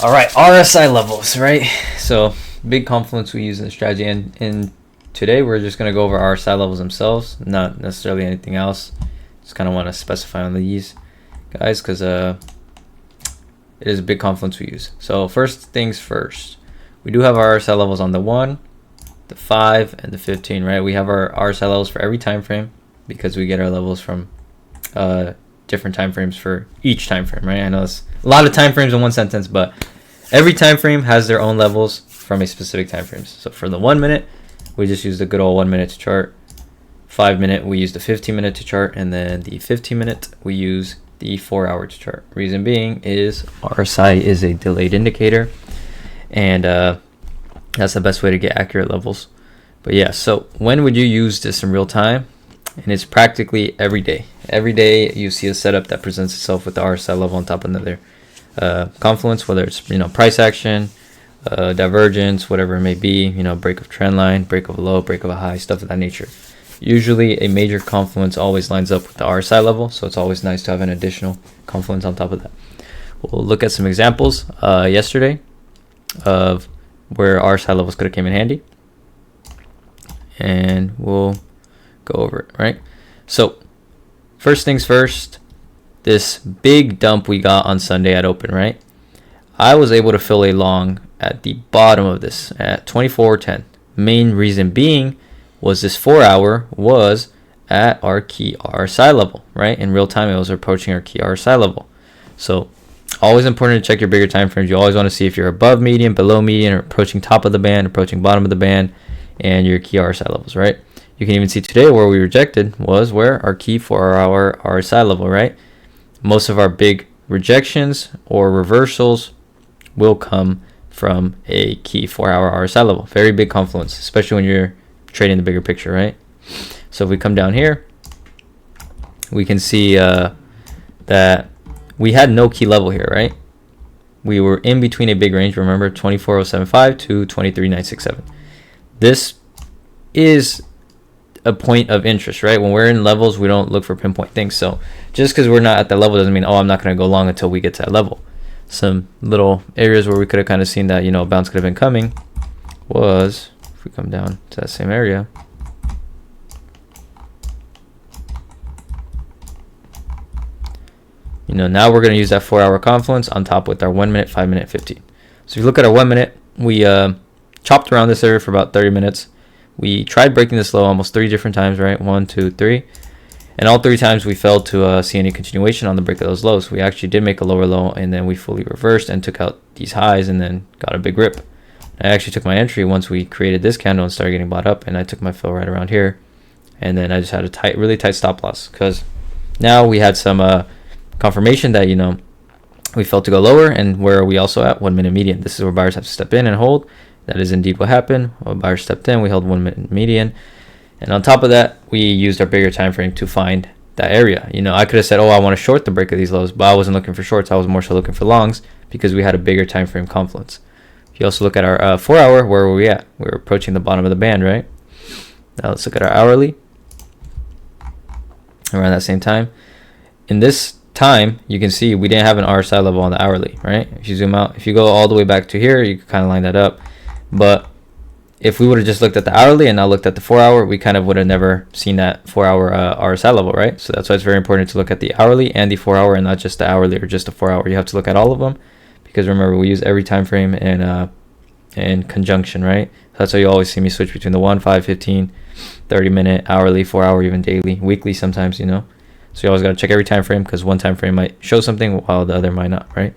All right, RSI levels, right? So big confluence we use in the strategy, and today we're just gonna go over RSI levels themselves, not necessarily anything else. Just kind of want to specify on these guys because it is a big confluence we use. So first things first, we do have our RSI levels on the 1, the 5, and the 15, right? We have our RSI levels for every time frame because we get our levels from different time frames for each time frame, right? I know it's a lot of time frames in one sentence, but every time frame has their own levels from a specific time frames. So for the 1 minute, we just use the good old 1 minute to chart. 5 minute, we use the 15 minute to chart, and then the 15 minute, we use the 4 hour to chart. Reason being is RSI is a delayed indicator, and that's the best way to get accurate levels. But yeah, so when would you use this in real time? And it's practically every day. Every day you see a setup that presents itself with the RSI level on top of another confluence, whether it's price action, divergence, whatever it may be, break of trend line, break of a low, break of a high, stuff of that nature. Usually a major confluence always lines up with the RSI level, so it's always nice to have an additional confluence on top of that. We'll look at some examples yesterday of where RSI levels could have came in handy, and we'll go over it, right? So first things first, this big dump we got on Sunday at open, right? I was able to fill a long at the bottom of this at 24.10. Main reason being was this 4 hour was at our key RSI level, right? In real time, it was approaching our key RSI level. So always important to check your bigger time frames. You always want to see if you're above median, below median, or approaching top of the band, approaching bottom of the band, and your key RSI levels, right? You can even see today where we rejected was where our key 4 hour RSI level, right? Most of our big rejections or reversals will come from a key 4 hour RSI level. Very big confluence, especially when you're trading the bigger picture, right? So if we come down here, we can see that we had no key level here, right? We were in between a big range, remember, 24.075 to 23.967. This is a point of interest, right? When we're in levels, we don't look for pinpoint things. So just because we're not at that level doesn't mean, oh, I'm not going to go long until we get to that level. Some little areas where we could have kind of seen that, a bounce could have been coming was, if we come down to that same area, now we're going to use that 4 hour confluence on top with our 1 minute, 5 minute, 15. So if you look at our 1 minute, we chopped around this area for about 30 minutes. We tried breaking this low almost 3 different times, right? 1, 2, 3. And all 3 times we failed to see any continuation on the break of those lows. We actually did make a lower low, and then we fully reversed and took out these highs and then got a big rip. I actually took my entry once we created this candle and started getting bought up, and I took my fill right around here. And then I just had a really tight stop loss because now we had some confirmation that, we failed to go lower, and where are we also at? 1 minute median. This is where buyers have to step in and hold. That is indeed what happened. When buyers stepped in, we held 1 minute median. And on top of that, we used our bigger time frame to find that area. I could have said, oh, I want to short the break of these lows, but I wasn't looking for shorts. I was more so looking for longs because we had a bigger time frame confluence. If you also look at our 4 hour, where were we at? We were approaching the bottom of the band, right? Now let's look at our hourly. Around that same time. In this time, you can see we didn't have an RSI level on the hourly, right? If you zoom out, if you go all the way back to here, you can kind of line that up. But if we would have just looked at the hourly and not looked at the 4 hour, we kind of would have never seen that 4 hour RSI level, right? So that's why it's very important to look at the hourly and the 4 hour and not just the hourly or just the 4 hour. You have to look at all of them because remember, we use every time frame in conjunction, right? So that's why you always see me switch between the 1, 5, 15, 30 minute, hourly, 4 hour, even daily, weekly sometimes, So you always got to check every time frame because one time frame might show something while the other might not, right?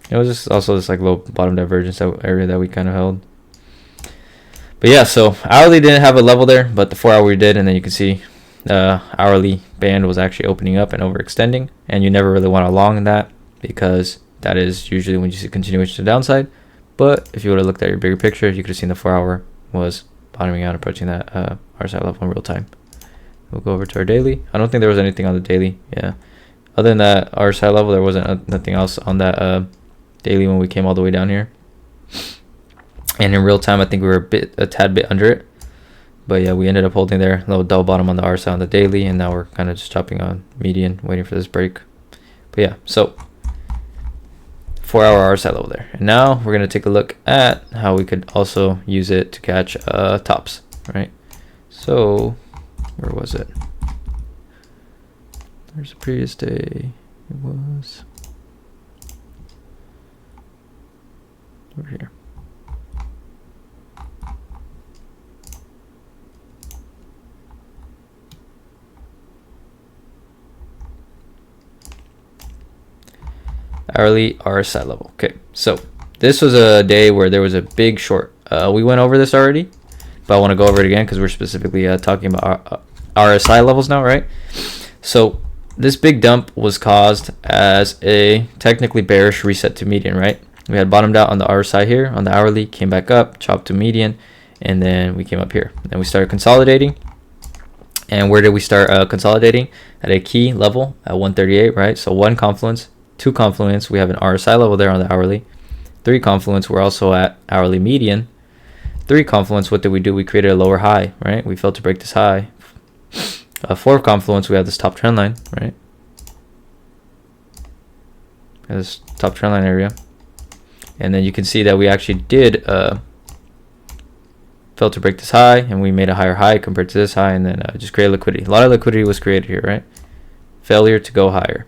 It was just also this low bottom divergence area that we kind of held. But yeah, so hourly didn't have a level there, but the 4 hour we did, and then you can see the hourly band was actually opening up and overextending, and you never really want to long in that because that is usually when you see continuation to the downside. But if you would have looked at your bigger picture, you could have seen the 4 hour was bottoming out, approaching that RSI level in real time. We'll go over to our daily. I don't think there was anything on the daily. Yeah, other than that RSI level, there wasn't nothing else on that daily when we came all the way down here. And in real time, I think we were a tad bit under it. But yeah, we ended up holding there, little double bottom on the RSI on the daily, and now we're kind of just chopping on median, waiting for this break. But yeah, so 4-hour RSI level there. And now we're going to take a look at how we could also use it to catch tops, right? So where was it? There's a previous day. It was over here. Hourly RSI level. Okay, so this was a day where there was a big short. We went over this already, but I want to go over it again because we're specifically talking about RSI levels now, right? So this big dump was caused as a technically bearish reset to median, right? We had bottomed out on the RSI here, on the hourly, came back up, chopped to median, and then we came up here. Then we started consolidating. And where did we start consolidating? At a key level at 138, right? So 1 confluence, 2 confluence, we have an RSI level there on the hourly. 3 confluence, we're also at hourly median. 3 confluence, what did we do? We created a lower high, right? We failed to break this high. 4 confluence, we have this top trend line, right? This top trend line area. And then you can see that we actually did fail to break this high, and we made a higher high compared to this high, and then just created liquidity. A lot of liquidity was created here, right? Failure to go higher.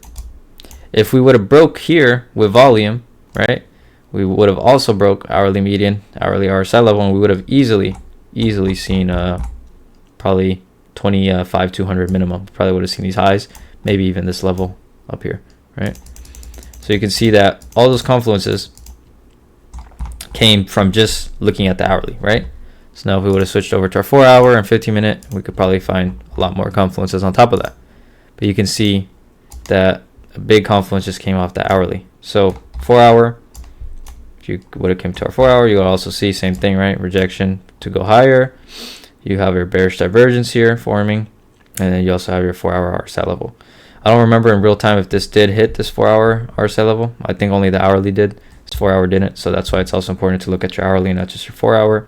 If we would have broke here with volume, right, we would have also broke hourly median, hourly RSI level, and we would have easily seen probably 25,200 minimum. Probably would have seen these highs, maybe even this level up here, right? So you can see that all those confluences came from just looking at the hourly, right? So now if we would have switched over to our 4-hour and 15-minute, we could probably find a lot more confluences on top of that. But you can see that a big confluence just came off the hourly. So 4-hour, if you would have came to our 4-hour, you would also see same thing, right? Rejection to go higher. You have your bearish divergence here forming, and then you also have your 4-hour RSI level. I don't remember in real time if this did hit this 4-hour RSI level. I think only the hourly did. This 4-hour didn't. So that's why it's also important to look at your hourly, not just your 4-hour.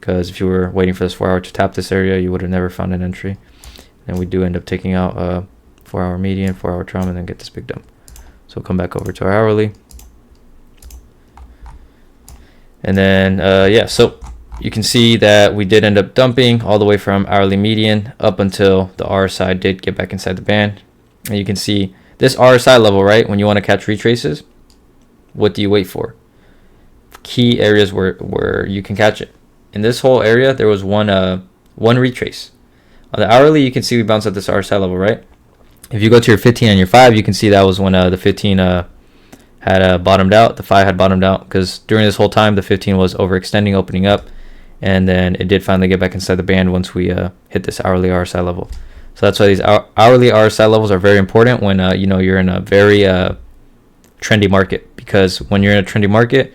Because if you were waiting for this 4-hour to tap this area, you would have never found an entry. And we do end up taking out 4-hour median, 4-hour trauma, and then get this big dump. So we'll come back over to our hourly. And then, yeah, so you can see that we did end up dumping all the way from hourly median up until the RSI did get back inside the band. And you can see this RSI level, right? When you want to catch retraces, what do you wait for? Key areas where you can catch it. In this whole area, there was one retrace. On the hourly, you can see we bounced at this RSI level, right? If you go to your 15 and your 5, you can see that was when the 15 had bottomed out. The 5 had bottomed out because during this whole time, the 15 was overextending, opening up, and then it did finally get back inside the band once we hit this hourly RSI level. So that's why these hourly RSI levels are very important when you know, you're in a very trendy market, because when you're in a trendy market,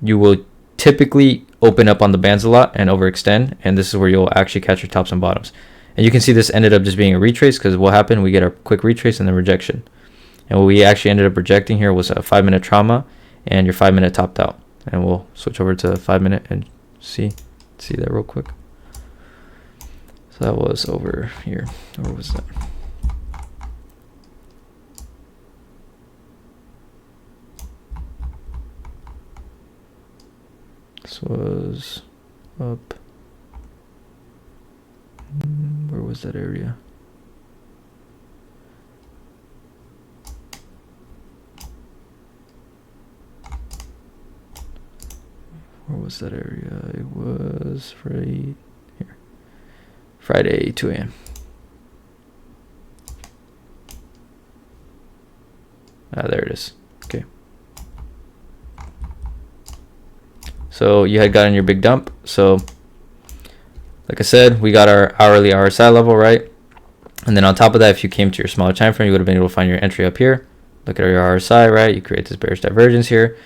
you will typically open up on the bands a lot and overextend, and this is where you'll actually catch your tops and bottoms. And you can see this ended up just being a retrace, because what happened, we get a quick retrace and then rejection. And what we actually ended up rejecting here was a 5-minute trauma, and your 5-minute topped out. And we'll switch over to 5-minute and see that real quick. So that was over here. Where was that? This was up. Where was that area? Where was that area? It was right here. Friday, 2 a.m. There it is. Okay. So you had gotten your big dump. So like I said, we got our hourly RSI level, right? And then on top of that, if you came to your smaller time frame, you would have been able to find your entry up here. Look at your RSI, right? You create this bearish divergence here.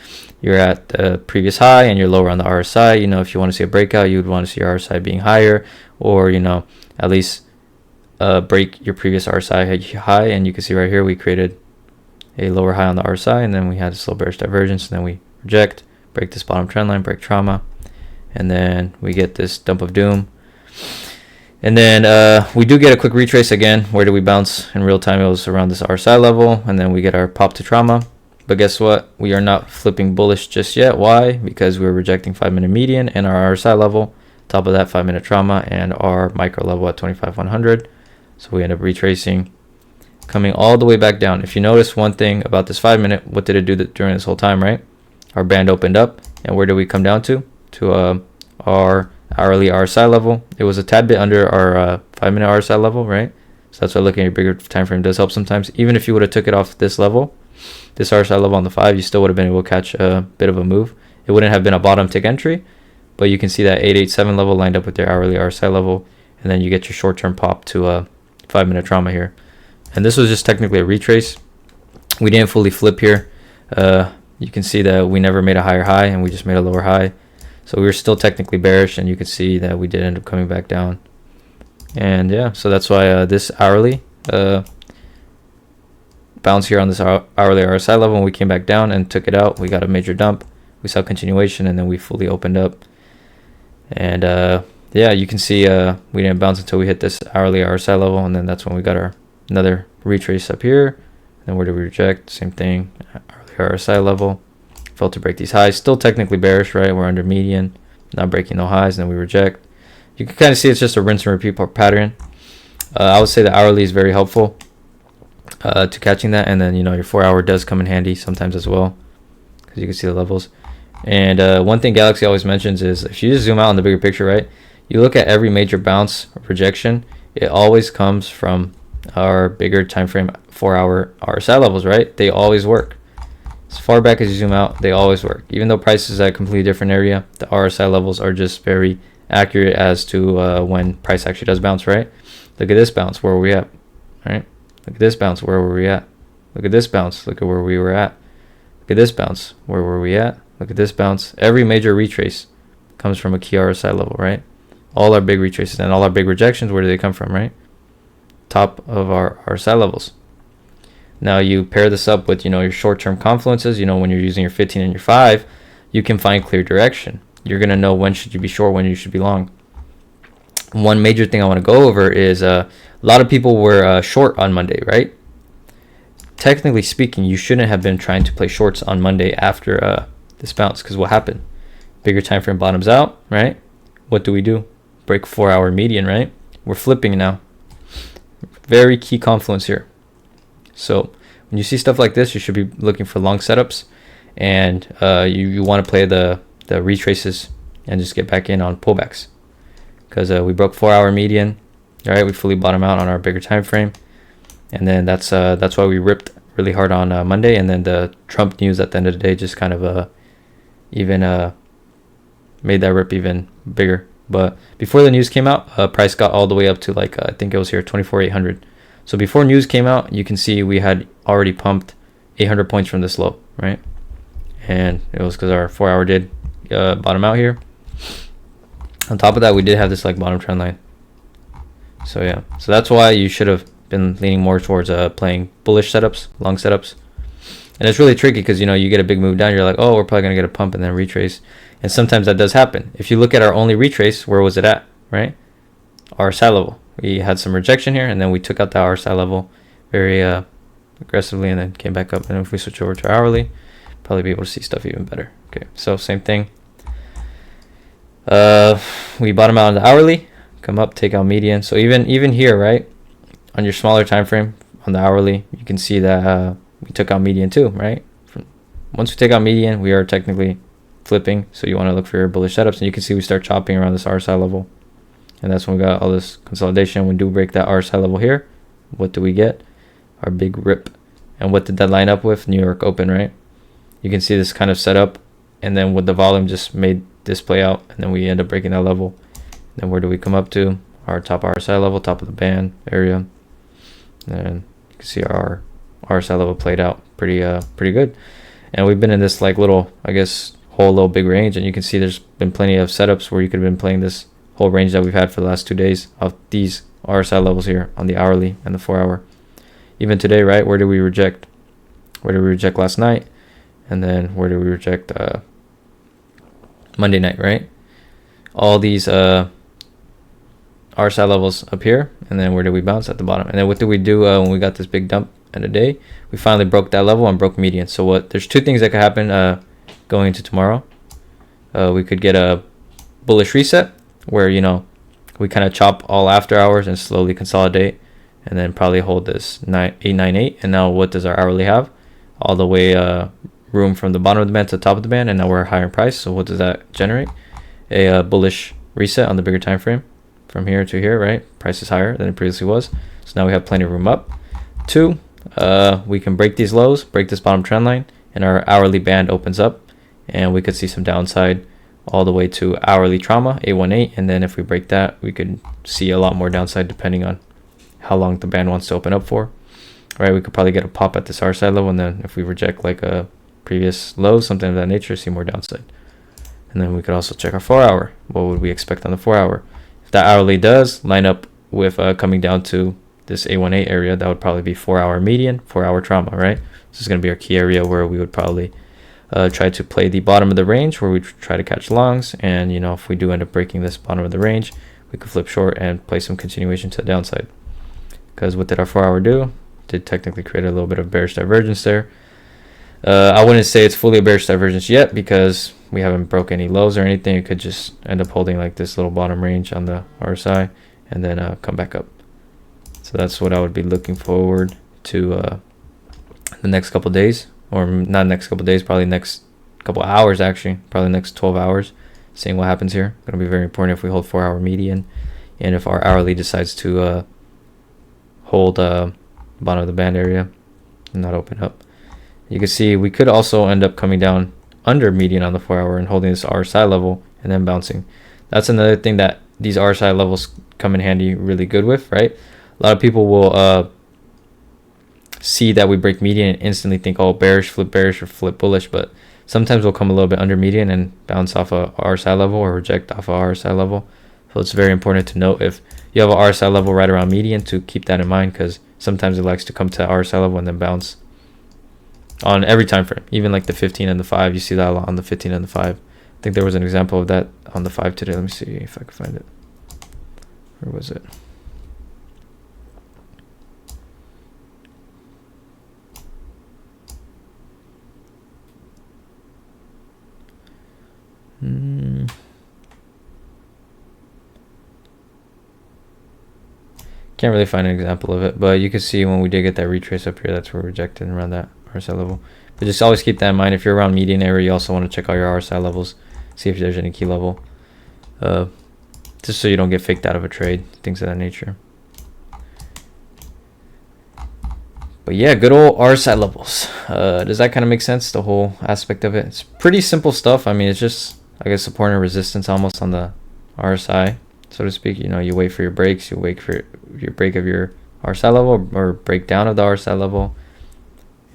You're at the previous high and you're lower on the RSI. You know, if you want to see a breakout, you would want to see your RSI being higher, or, you know, at least break your previous RSI high. And you can see right here, we created a lower high on the RSI, and then we had this little bearish divergence, and then we reject, break this bottom trend line, break trauma, and then we get this dump of doom. And then we do get a quick retrace again. Where did we bounce in real time? It was around this RSI level, and then we get our pop to trauma. But guess what? We are not flipping bullish just yet. Why? Because we're rejecting 5-minute median and our RSI level, top of that 5-minute trauma, and our micro level at 25,100. So we end up retracing, coming all the way back down. If you notice one thing about this 5-minute, what did it do during this whole time, right? Our band opened up, and where did we come down to? To our hourly RSI level. It was a tad bit under our 5-minute RSI level, right? So that's why looking at your bigger time frame does help sometimes. Even if you would have took it off this level, this RSI level on the 5, you still would have been able to catch a bit of a move. It wouldn't have been a bottom tick entry, but you can see that 887 level lined up with their hourly RSI level, and then you get your short-term pop to a 5-minute trauma here. And this was just technically a retrace. We didn't fully flip here. You can see that we never made a higher high, and we just made a lower high. So we were still technically bearish, and you can see that we did end up coming back down. And yeah, so that's why this hourly bounce here on this hourly RSI level, when we came back down and took it out, we got a major dump. We saw continuation, and then we fully opened up. And yeah, you can see we didn't bounce until we hit this hourly RSI level, and then that's when we got our another retrace up here. And then where did we reject? Same thing, hourly RSI level. Failed to break these highs. Still technically bearish, right? We're under median, not breaking no highs, and then we reject. You can kind of see it's just a rinse and repeat pattern. I would say the hourly is very helpful to catching that, and then your 4-hour does come in handy sometimes as well, because you can see the levels. And one thing Galaxy always mentions is if you just zoom out on the bigger picture, right? You look at every major bounce or rejection, it always comes from our bigger time frame 4-hour RSI levels, right? They always work. As far back as you zoom out, they always work. Even though price is at a completely different area, the RSI levels are just very accurate as to when price actually does bounce, right? Look at this bounce, where were we at, right? Look at this bounce, where were we at? Look at this bounce, look at where we were at. Look at this bounce, where were we at? Look at this bounce. Every major retrace comes from a key RSI level, right? All our big retraces and all our big rejections, where do they come from, right? Top of our RSI levels. Now you pair this up with your short-term confluences. When you're using your 15 and your 5, you can find clear direction. You're gonna know when should you be short, when you should be long. One major thing I want to go over is a lot of people were short on Monday, right? Technically speaking, you shouldn't have been trying to play shorts on Monday after this bounce, because what happened? Bigger time frame bottoms out, right? What do? Break 4-hour median, right? We're flipping now. Very key confluence here. So when you see stuff like this, you should be looking for long setups, and you want to play the retraces and just get back in on pullbacks, because we broke 4-hour median. All right, we fully bottom out on our bigger time frame, and then that's why we ripped really hard on Monday, and then the Trump news at the end of the day just kind of even made that rip even bigger. But before the news came out, price got all the way up to I think it was here 24,800. So before news came out, you can see we had already pumped 800 points from this low, right? And it was because our 4-hour did bottom out here. On top of that, we did have this bottom trend line. So yeah, so that's why you should have been leaning more towards playing bullish setups, long setups. And it's really tricky because you get a big move down, you're like, oh, we're probably gonna get a pump and then retrace. And sometimes that does happen. If you look at our only retrace, where was it at, right? RSI level. We had some rejection here, and then we took out the RSI level very aggressively, and then came back up. And if we switch over to hourly, probably be able to see stuff even better. Okay, so same thing. We bottom out on the hourly, come up, take out median. So even here, right, on your smaller time frame on the hourly, you can see that we took out median too, right? Once we take out median, we are technically flipping. So you want to look for your bullish setups, and you can see we start chopping around this RSI level. And that's when we got all this consolidation. We do break that RSI level here. What do we get? Our big rip. And what did that line up with? New York Open, right? You can see this kind of setup, and then with the volume just made this play out, and then we end up breaking that level. Then where do we come up to? Our top RSI level, top of the band area. And you can see our RSI level played out pretty good. And we've been in this little, I guess, whole little big range, and you can see there's been plenty of setups where you could have been playing this whole range that we've had for the last 2 days of these RSI levels here on the hourly and the 4-hour. Even today, right? Where did we reject? Where did we reject last night? And then where did we reject Monday night, right? All these RSI levels up here, and then where did we bounce at the bottom? And then what did we do when we got this big dump? end of day. We finally broke that level and broke median. So there's two things that could happen going into tomorrow. We could get a bullish reset where, we kind of chop all after hours and slowly consolidate, and then probably hold this 898. And now what does our hourly have? All the way room from the bottom of the band to the top of the band, and now we're higher in price. So what does that generate? A bullish reset on the bigger time frame from here to here, right? Price is higher than it previously was. So now we have plenty of room up. 2, we can break these lows, break this bottom trend line, and our hourly band opens up, and we could see some downside all the way to hourly trauma 818. And then if we break that, we could see a lot more downside depending on how long the band wants to open up for. Right, we could probably get a pop at this RSI level, and then if we reject like a previous low, something of that nature, see more downside. And then we could also check our 4 hour. What would we expect on the 4 hour? If that hourly does line up with coming down to this 818 area, that would probably be 4 hour median, 4 hour trauma, right? This is going to be our key area where we would probably try to play the bottom of the range, where we try to catch longs. And if we do end up breaking this bottom of the range, we could flip short and play some continuation to the downside. Because what did our 4 hour do? Did technically create a little bit of bearish divergence there. I wouldn't say it's fully a bearish divergence yet, because we haven't broke any lows or anything. It could just end up holding like this little bottom range on the RSI and then come back up. So that's what I would be looking forward to the next couple days, or not next couple days, probably next couple hours actually, probably next 12 hours, seeing what happens here. Going to be very important if we hold 4 hour median, and if our hourly decides to hold bottom of the band area and not open up. You can see we could also end up coming down under median on the 4 hour and holding this RSI level and then bouncing. That's another thing that these RSI levels come in handy really good with, right? A lot of people will see that we break median and instantly think, oh, bearish, or flip bullish, but sometimes we'll come a little bit under median and bounce off a RSI level or reject off a RSI level. So it's very important to note if you have a RSI level right around median to keep that in mind, because sometimes it likes to come to RSI level and then bounce on every time frame, even like the 15 and the 5. You see that a lot on the 15 and the 5. I think there was an example of that on the 5 today. Let me see if I can find it. Where was it? Can't really find an example of it, but you can see when we did get that retrace up here, that's where we're rejected around that RSI level. But just always keep that in mind. If you're around median area, you also want to check out your RSI levels, see if there's any key level, just so you don't get faked out of a trade, things of that nature. But yeah, good old RSI levels. Does that kind of make sense, the whole aspect of it? It's pretty simple stuff. I mean, it's just, I guess, support and resistance almost on the RSI, so to speak. You wait for your breaks, you wait for your break of your RSI level or breakdown of the RSI level.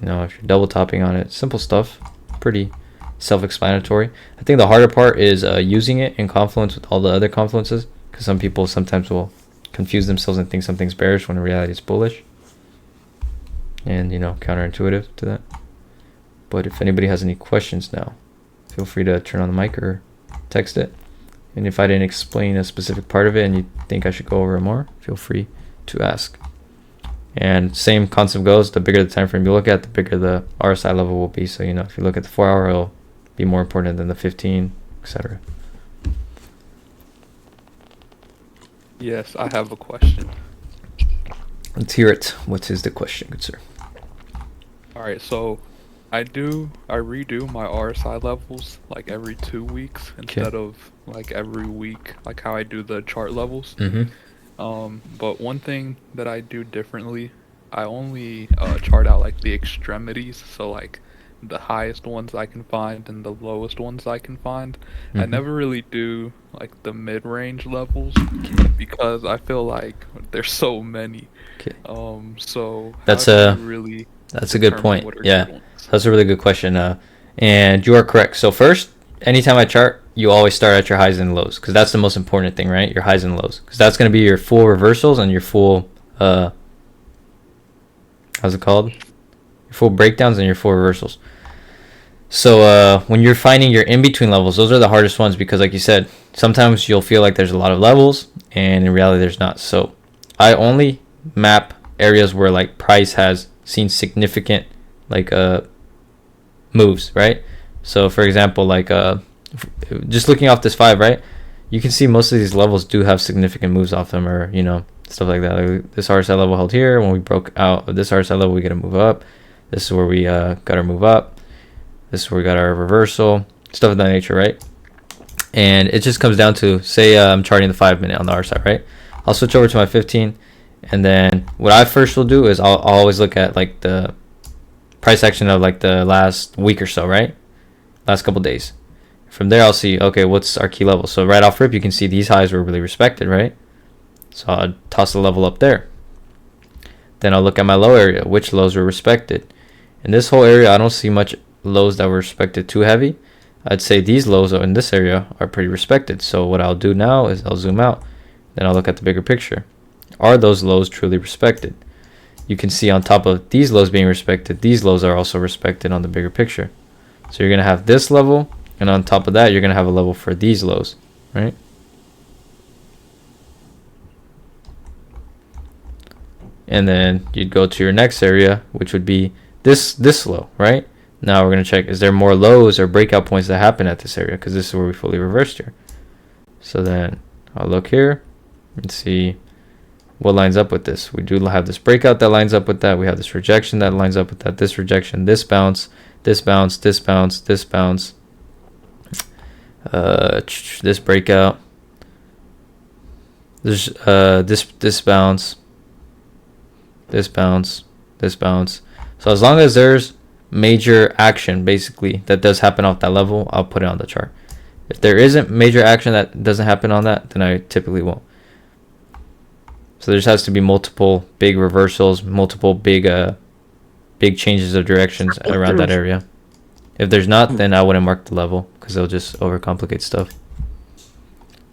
If you're double topping on it, simple stuff, pretty self-explanatory. I think the harder part is using it in confluence with all the other confluences, because some people sometimes will confuse themselves and think something's bearish when in reality it's bullish, and counterintuitive to that. But if anybody has any questions now, feel free to turn on the mic or text it. And if I didn't explain a specific part of it and you think I should go over it more, feel free to ask. And same concept goes, the bigger the time frame you look at, the bigger the RSI level will be. So, if you look at the 4 hour, it'll be more important than the 15, etc. Yes, I have a question. Let's hear it. What is the question, good sir? All right, so I redo my RSI levels like every 2 weeks instead of like every week, like how I do the chart levels. But one thing that I do differently, I only chart out like the extremities, so like the highest ones I can find and the lowest ones I can find. I never really do like the mid-range levels because I feel like there's so many. So that's a good point. Yeah, that's a really good question. And you are correct. So first, anytime I chart, you always start at your highs and lows, because that's the most important thing, right? Your highs and lows, because that's going to be your full reversals and your full how's it called? Your full breakdowns and your full reversals. So when you're finding your in-between levels, those are the hardest ones, because like you said, sometimes you'll feel like there's a lot of levels and in reality there's not. So I only map areas where like price has seen significant like moves, right? So for example, like just looking off this 5, right? You can see most of these levels do have significant moves off them, or stuff like that. Like this RSI level held here. When we broke out of this RSI level, we get a move up. This is where we got our move up. This is where we got our reversal, stuff of that nature, right? And it just comes down to, say I'm charting the 5 minute on the RSI, right? I'll switch over to my 15, and then what I first will do is I'll always look at like the price action of like the last week or so, right? Last couple days. From there, I'll see, okay, what's our key level? So right off rip, you can see these highs were really respected, right? So I'll toss the level up there. Then I'll look at my low area, which lows were respected. In this whole area, I don't see much lows that were respected too heavy. I'd say these lows in this area are pretty respected. So what I'll do now is I'll zoom out. Then I'll look at the bigger picture. Are those lows truly respected? You can see on top of these lows being respected, these lows are also respected on the bigger picture. So you're going to have this level, and on top of that, you're going to have a level for these lows, right? And then you'd go to your next area, which would be this low, right? Now we're going to check, is there more lows or breakout points that happen at this area? Because this is where we fully reversed here. So then I'll look here and see what lines up with this. We do have this breakout that lines up with that. We have this rejection that lines up with that. This rejection, this bounce, this bounce, this bounce, this bounce, this breakout, this bounce, this bounce, this bounce. So as long as there's major action basically that does happen off that level, I'll put it on the chart. If there isn't major action that doesn't happen on that, then I typically won't. So there just has to be multiple big reversals, multiple big changes of directions around that area. If there's not, then I wouldn't mark the level because it'll just overcomplicate stuff.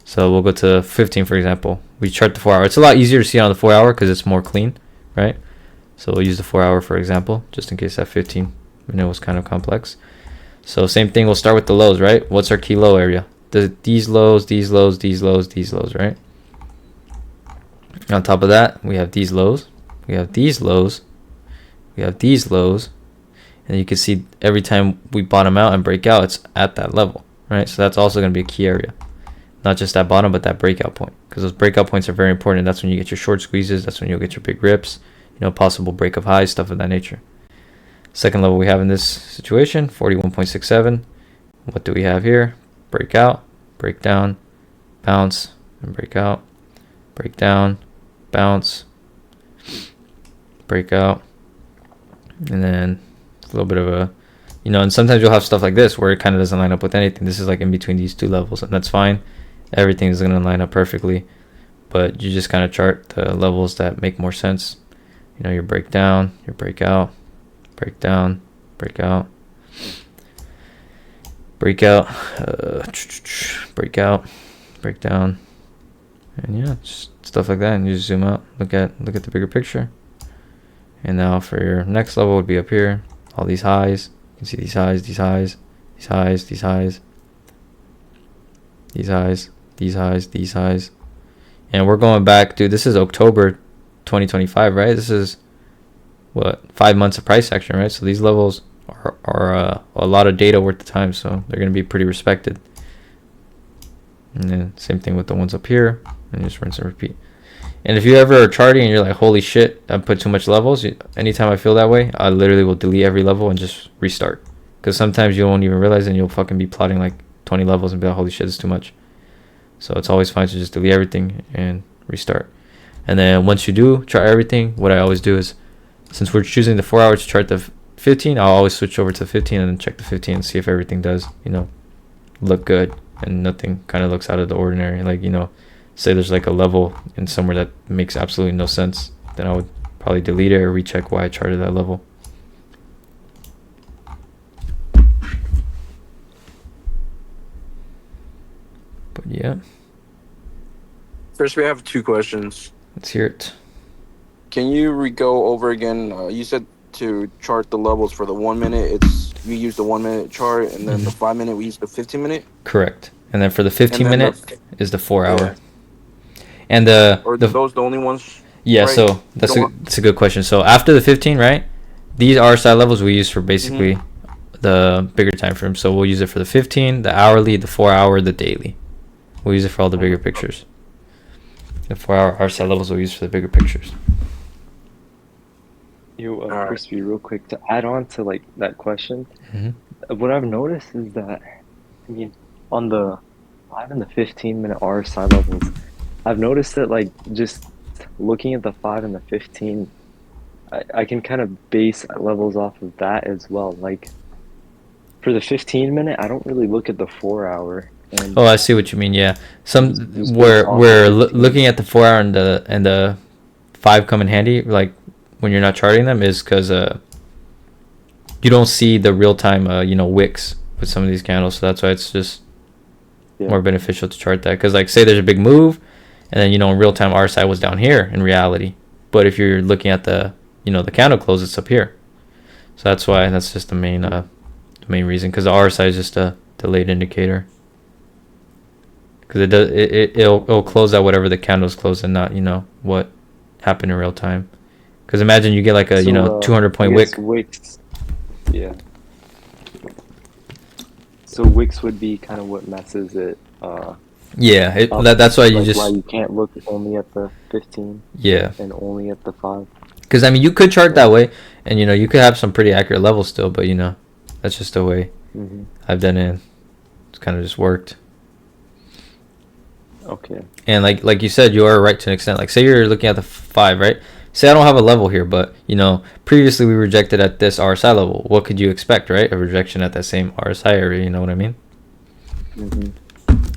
So we'll go to 15, for example. We chart the 4 hour. It's a lot easier to see on the 4 hour because it's more clean, right? So we'll use the 4 hour for example, just in case that 15 minute was kind of complex. So same thing, we'll start with the lows, right? What's our key low area? These lows, these lows, these lows, these lows, right? On top of that, we have these lows, we have these lows, we have these lows, and you can see every time we bottom out and break out, it's at that level, right? So that's also going to be a key area, not just that bottom, but that breakout point, because those breakout points are very important. That's when you get your short squeezes. That's when you'll get your big rips, possible break of highs, stuff of that nature. Second level we have in this situation, 41.67. What do we have here? Breakout, break down, bounce, and break out, break down, bounce, breakout, and then a little bit of a, and sometimes you'll have stuff like this where it kind of doesn't line up with anything. This is like in between these two levels, and that's fine. Everything is going to line up perfectly, but you just kind of chart the levels that make more sense. Your breakdown, your breakout, breakdown, breakout, breakout, breakout, breakdown, and yeah, just stuff like that. And you just zoom out, look at the bigger picture. And now for your next level would be up here, all these highs. You can see these highs, these highs, these highs, these highs, these highs, these highs, these highs. And we're going back, dude, this is October 2025, right? This is what, 5 months of price action, right? So these levels are a lot of data worth of time, so they're going to be pretty respected. And then same thing with the ones up here, and just rinse and repeat. And if you ever are charting and you're like, holy shit, I put too much levels, anytime I feel that way, I literally will delete every level and just restart, because sometimes you won't even realize, and you'll fucking be plotting like 20 levels and be like, holy shit, it's too much. So it's always fine to just delete everything and restart. And then once you do chart everything, what I always do is, since we're choosing the 4 hour to chart the 15, I'll always switch over to the 15 and then check the 15 and see if everything does, look good and nothing kind of looks out of the ordinary. Like, say there's like a level in somewhere that makes absolutely no sense, then I would probably delete it or recheck why I charted that level. But yeah. First, we have 2 questions. Let's hear it. Can you go over again? You said to chart the levels for the 1 minute. We use the 1 minute chart, and then the 5 minute we use the 15 minute. Correct. And then for the 15 minute is the 4 hour. Yeah. And those the only ones? Yeah. Right? So that's a good question. So after the 15, right? these RSI levels we use for basically the bigger time frames. So we'll use it for the 15, the hourly, the 4-hour, the daily. We'll use it for all the bigger pictures. The 4-hour RSI levels we'll use for the bigger pictures. Crispy, real quick, to add on to like that question, what I've noticed is that, I mean, on the 5 and the 15-minute RSI levels, I've noticed that like just looking at the 5 and the 15, I can kind of base levels off of that as well. Like for the 15-minute, I don't really look at the 4-hour. And Oh, I see what you mean. Yeah, some just where based off we're the 15. looking at the 4-hour and the 5 come in handy. Like when you're not charting them, is because you don't see the real time wicks with some of these candles. So that's why it's just more beneficial to chart that. Because like say there's a big move, and then in real time RSI was down here in reality, but if you're looking at the the candle close, it's up here. So that's just the main reason. Because the RSI is just a delayed indicator. Because it'll close out whatever the candle's closed and not what happened in real time. Because imagine you get like a 200-point wick. Wicks, yeah. So wicks would be kind of what messes it. Yeah, that's why why you can't look only at the 15. Yeah. And only at the 5. Because you could chart that way, and you could have some pretty accurate levels still, but that's just the way I've done it. It's kind of just worked. Okay. And like you said, you are right to an extent. Like say you're looking at the 5, right? Say I don't have a level here, but previously we rejected at this RSI level. What could you expect, right? A rejection at that same RSI area. You know what I mean?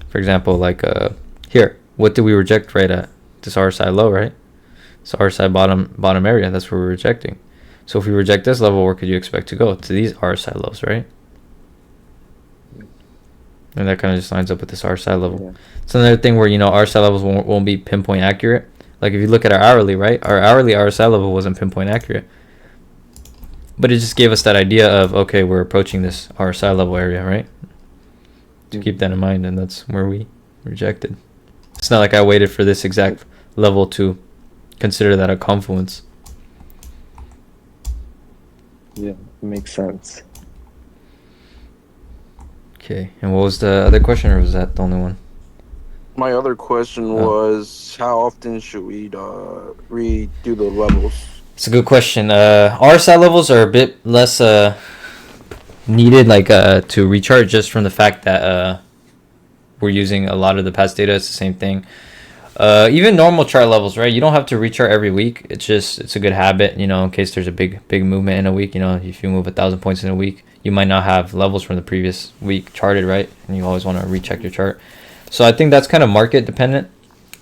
For example, like here, what did we reject right at this RSI low, right? So RSI bottom area. That's where we're rejecting. So if we reject this level, where could you expect to go? To these RSI lows, right? And that kind of just lines up with this RSI level. Yeah. It's another thing where RSI levels won't be pinpoint accurate. Like if you look at our hourly, right? Our hourly RSI level wasn't pinpoint accurate, but it just gave us that idea of okay, we're approaching this RSI level area, right? To keep that in mind, and that's where we rejected. It's not like I waited for this exact level to consider that a confluence. Yeah, it makes sense. Okay, and what was the other question, or was that the only one? My other question was, how often should we redo the levels? It's a good question. RSI levels are a bit less needed, to recharge, just from the fact that we're using a lot of the past data. It's the same thing. Even normal chart levels, right? You don't have to rechart every week. It's a good habit, in case there's a big movement in a week. If you move 1,000 points in a week, you might not have levels from the previous week charted, right? And you always want to recheck your chart. So I think that's kind of market dependent.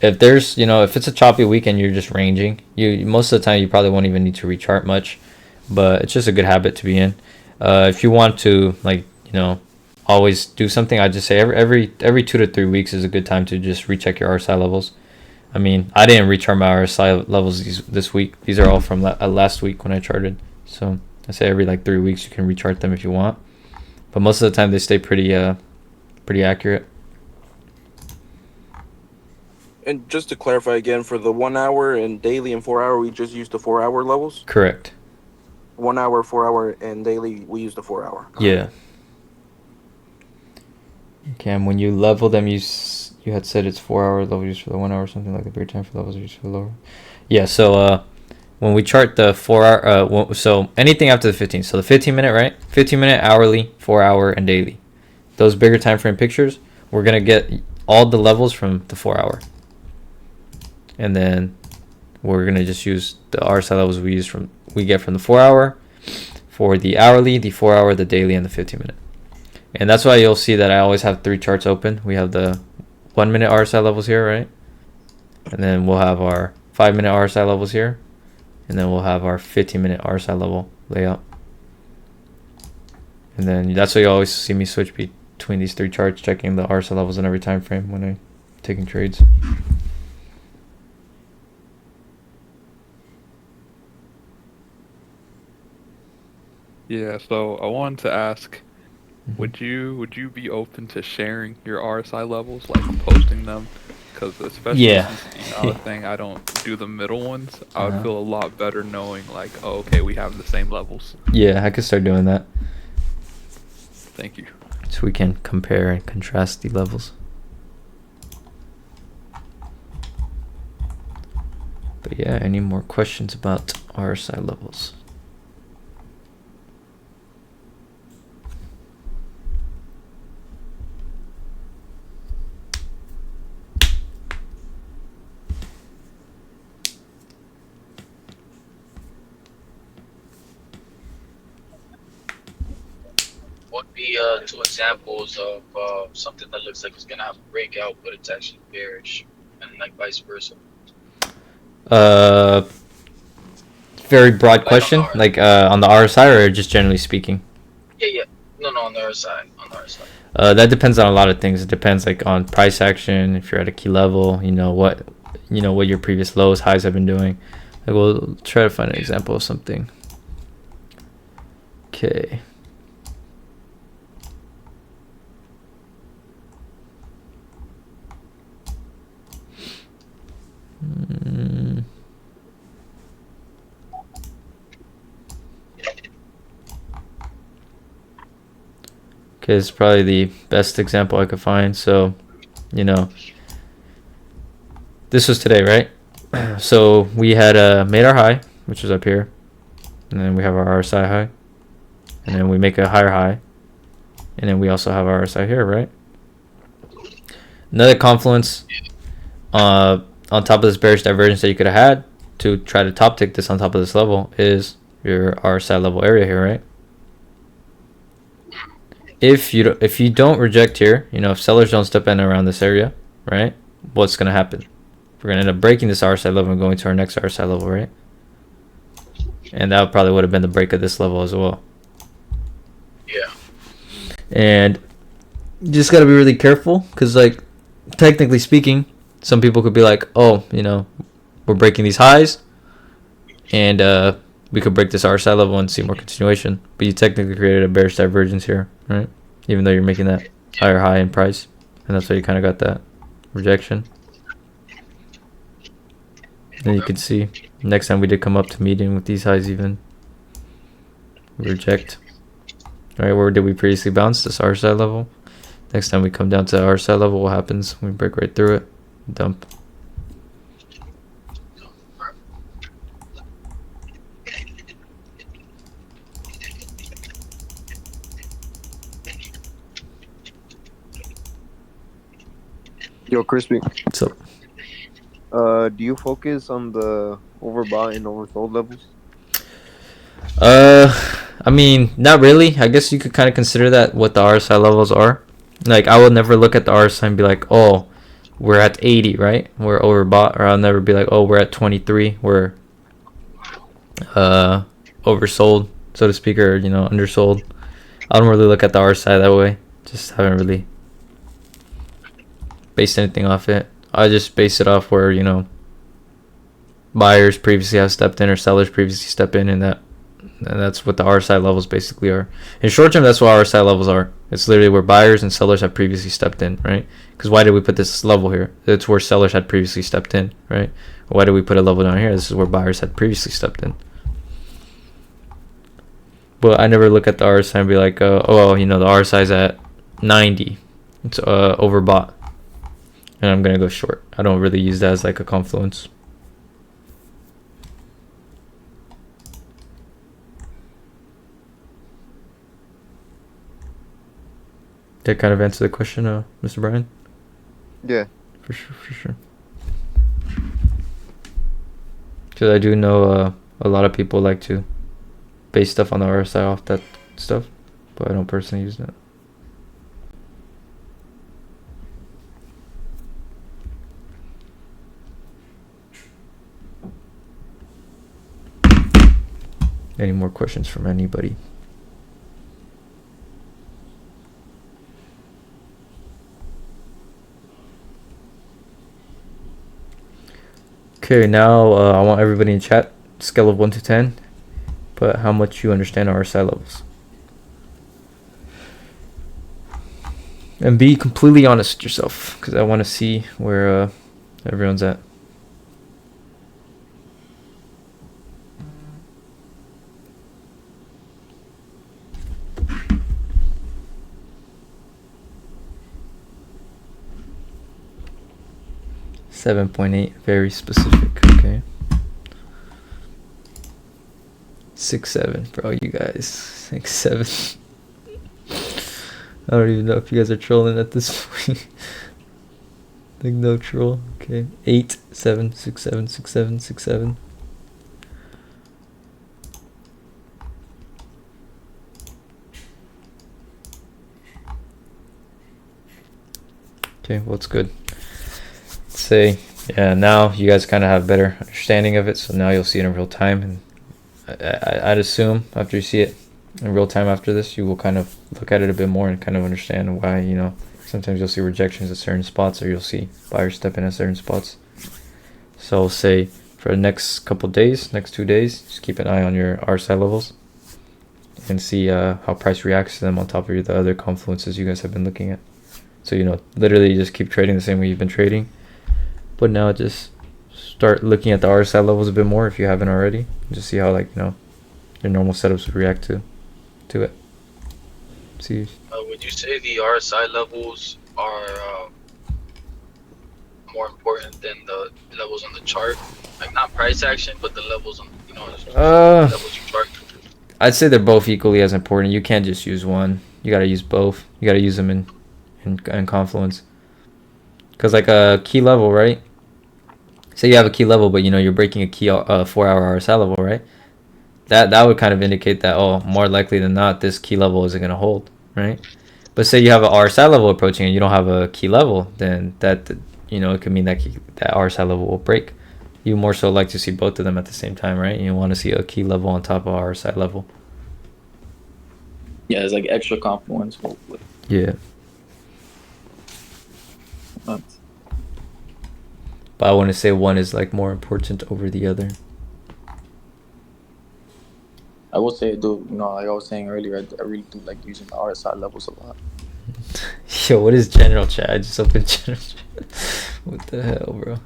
If there's, if it's a choppy week and you're just ranging, most of the time you probably won't even need to rechart much, but it's just a good habit to be in. If you want to, always do something, I'd just say every 2 to 3 weeks is a good time to just recheck your RSI levels. I mean, I didn't rechart my RSI levels this week. These are all from last week when I charted. So I say every 3 weeks you can rechart them if you want, but most of the time they stay pretty accurate. And just to clarify again, for the 1 hour and daily and 4 hour, we just use the 4 hour levels? Correct. 1 hour, 4 hour, and daily, we use the 4 hour. Yeah. Okay, and when you level them, you had said it's 4 hour level used for the 1 hour, something like the bigger time for levels used for the lower. Yeah, so when we chart the 4 hour, so anything after the 15, so the 15-minute, right? 15-minute, hourly, 4 hour, and daily. Those bigger time frame pictures, we're going to get all the levels from the 4 hour. And then we're going to just use the RSI levels we get from the 4 hour for the hourly, the 4 hour, the daily, and the 15-minute. And that's why you'll see that I always have 3 charts open. We have the 1 minute RSI levels here, right? And then we'll have our 5 minute RSI levels here. And then we'll have our 15-minute RSI level layout. And then that's why you always see me switch between these 3 charts, checking the RSI levels in every time frame when I'm taking trades. Yeah, so I wanted to ask, would you be open to sharing your RSI levels, like posting them? because especially Yeah. since the thing, I don't do the middle ones. I would Uh-huh. feel a lot better knowing like, oh, okay, we have the same levels. Yeah, I could start doing that. Thank you. So we can compare and contrast the levels. But yeah, any more questions about RSI levels? What would be two examples of something that looks like it's gonna have a breakout, but it's actually bearish, and like vice versa? Very broad Like question, on the like on the RSI or just generally speaking? yeah. No, on the other side. On the other side. That depends on a lot of things. It depends like on price action, if you're at a key level, what your previous lows, highs have been doing. Like we'll try to find an example of something. Okay. Okay, it's probably the best example I could find. So, this was today, right? So we had made our high, which was up here, and then we have our RSI high, and then we make a higher high, and then we also have our RSI here, right? Another confluence on top of this bearish divergence that you could have had to try to top tick this on top of this level is your RSI level area here, right? If you don't reject here, if sellers don't step in around this area, right? What's gonna happen? We're gonna end up breaking this RSI level and going to our next RSI level, right? And that probably would have been the break of this level as well. Yeah. And you just gotta be really careful, because like technically speaking, some people could be like, oh, we're breaking these highs, and we could break this RSI level and see more continuation. But you technically created a bearish divergence here, right? Even though you're making that higher high in price, and that's why you kind of got that rejection. Then you can see next time we did come up to median with these highs, even reject. All right, where did we previously bounce? This RSI level. Next time we come down to RSI level, what happens? We break right through it, dump. Yo, Crispy. What's up? Do you focus on the overbought and oversold levels? I mean, not really. I guess you could kind of consider that what the RSI levels are. Like, I would never look at the RSI and be like, oh, we're at 80, right? We're overbought. Or I'll never be like, oh, we're at 23. We're oversold, so to speak, or, undersold. I don't really look at the RSI that way. Just haven't really based anything off it. I just base it off where, buyers previously have stepped in or sellers previously step in, and that's what the RSI levels basically are. In short term, that's what RSI levels are. It's literally where buyers and sellers have previously stepped in, right? Because why did we put this level here? It's where sellers had previously stepped in, right? Why did we put a level down here? This is where buyers had previously stepped in. But I never look at the RSI and be like, the RSI is at 90. It's overbought, and I'm gonna go short. I don't really use that as like a confluence. Did that kind of answer the question, Mr. Brian? Yeah. For sure. Because I do know a lot of people like to base stuff on the RSI off that stuff, but I don't personally use that. Any more questions from anybody? Okay, now I want everybody in chat, scale of 1 to 10, but how much you understand RSI levels. And be completely honest with yourself, because I want to see where everyone's at? .8, very specific. Okay. 6.7 for all you guys. 6.7. I don't even know if you guys are trolling at this point. Like no troll. Okay. 8.7, 6.7, 6.7, 6.7. Okay, well, it's good. Say, yeah, now you guys kind of have better understanding of it, so now you'll see it in real time, and I'd assume after you see it in real time after this, you will kind of look at it a bit more and kind of understand why, you know, sometimes you'll see rejections at certain spots, or you'll see buyers step in at certain spots. So say for the next couple days, next 2 days, just keep an eye on your RSI levels and see how price reacts to them on top of the other confluences you guys have been looking at. So, you know, literally just keep trading the same way you've been trading, but now just start looking at the RSI levels a bit more if you haven't already. Just see how, like, you know, your normal setups would react to it. See. Would you say the RSI levels are more important than the levels on the chart? Like not price action, but the levels on, you know, levels you chart. I'd say they're both equally as important. You can't just use one. You gotta use both. You gotta use them in confluence. Cause like a key level, right? Say you have a key level, but you know you're breaking a key 4-hour RSI level, right? That would kind of indicate that, oh, more likely than not, this key level isn't gonna hold, right? But say you have a RSI level approaching and you don't have a key level, then that, you know, it could mean that that RSI level will break. You more so like to see both of them at the same time, right? You want to see a key level on top of RSI level. Yeah, it's like extra confluence. Yeah. But I want to say one is like more important over the other. I will say, dude, you know, like I was saying earlier, I really do like using the RSI levels a lot. Yo, what is general chat? I just opened general chat. What the hell, bro?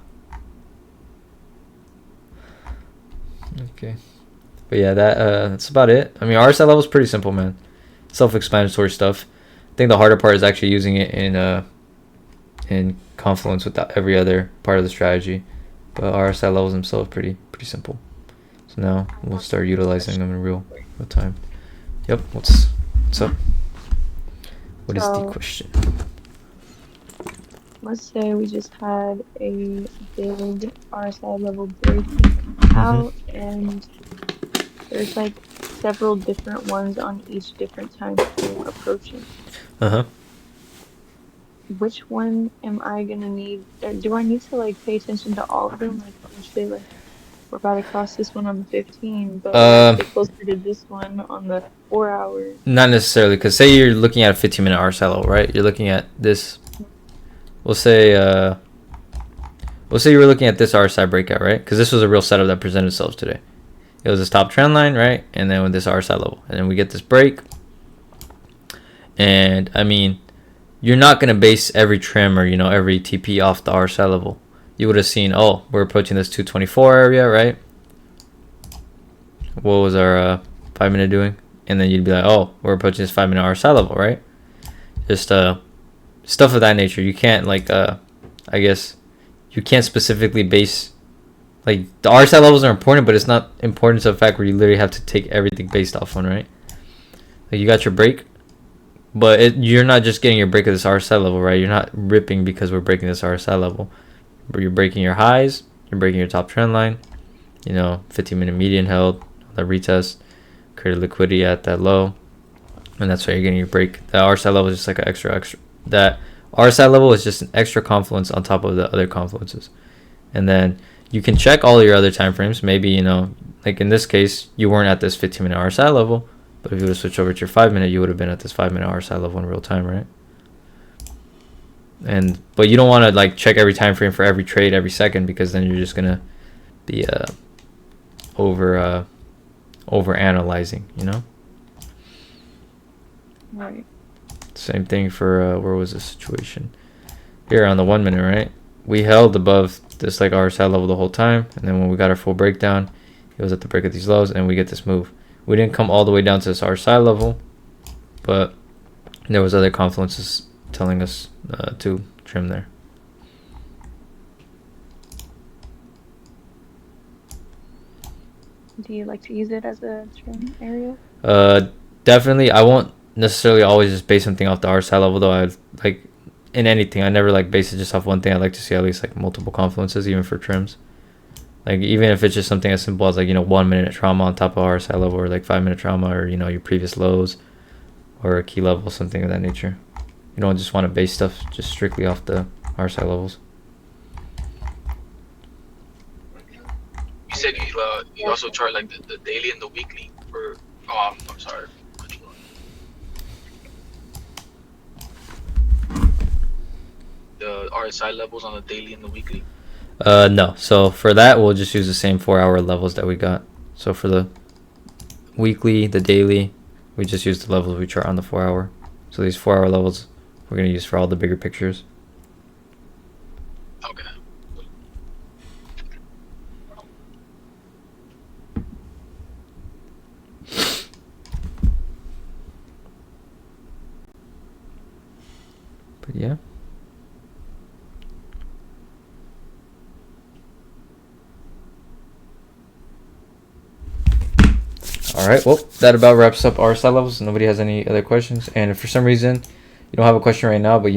Okay. But yeah, that's about it. I mean, RSI level is pretty simple, man. Self-explanatory stuff. I think the harder part is actually using it in confluence with every other part of the strategy. But RSI levels themselves pretty simple. So now we'll start utilizing them in real time. Yep. What's up? What is the question? Let's say we just had a big RSI level breaking out, and there's like several different ones on each different time frame approaching. Which one am I gonna need? Do I need to like pay attention to all of them? Like, say, like we're about to cross this one on the 15, but we're get closer to this one on the 4 hour. Not necessarily, because say you're looking at a 15-minute RSI level, right? You're looking at this. We'll say you were looking at this RSI breakout, right? Because this was a real setup that presented itself today. It was this top trend line, right? And then with this RSI level, and then we get this break. And I mean, you're not gonna base every trim or, you know, every TP off the RSI level. You would have seen, oh, we're approaching this 224 area, right? What was our 5-minute doing? And then you'd be like, oh, we're approaching this 5-minute RSI level, right? Just stuff of that nature. You can't like I guess you can't specifically base, like, the RSI levels are important, but it's not important to the fact where you literally have to take everything based off one, right? Like, you got your break, but you're not just getting your break at this RSI level, right? You're not ripping because we're breaking this RSI level. But you're breaking your highs, you're breaking your top trend line, you know, 15-minute median held, that retest, created liquidity at that low, and that's why you're getting your break. That RSI level is just like an extra. That RSI level is just an extra confluence on top of the other confluences. And then you can check all your other time frames. Maybe, you know, like in this case, you weren't at this 15-minute RSI level, but if you would have switched over to your 5-minute, you would have been at this 5-minute RSI level in real time, right? But you don't want to like check every time frame for every trade every second, because then you're just gonna be over analyzing, you know. Right. Same thing for where was the situation here on the 1 minute, right? We held above this like RSI level the whole time, and then when we got our full breakdown, it was at the break of these lows, and we get this move. We didn't come all the way down to this RSI level, but there was other confluences telling us to trim there. Do you like to use it as a trim area? Definitely. I won't necessarily always just base something off the RSI level, though. I like in anything, I never like base it just off one thing. I like to see at least like multiple confluences, even for trims. Like even if it's just something as simple as like 1 minute trauma on top of RSI level, or like 5 minute trauma, or your previous lows, or a key level, something of that nature. You don't just want to base stuff just strictly off the RSI levels. You said you also chart like the daily and the weekly for. Oh, I'm sorry. Which one? The RSI levels on the daily and the weekly. No. So for that, we'll just use the same 4-hour levels that we got. So for the weekly, the daily, we just use the levels we chart on the 4-hour. So these 4-hour levels we're gonna use for all the bigger pictures. Okay. But yeah. All right, well, that about wraps up RSI levels. Nobody has any other questions. And if for some reason you don't have a question right now, but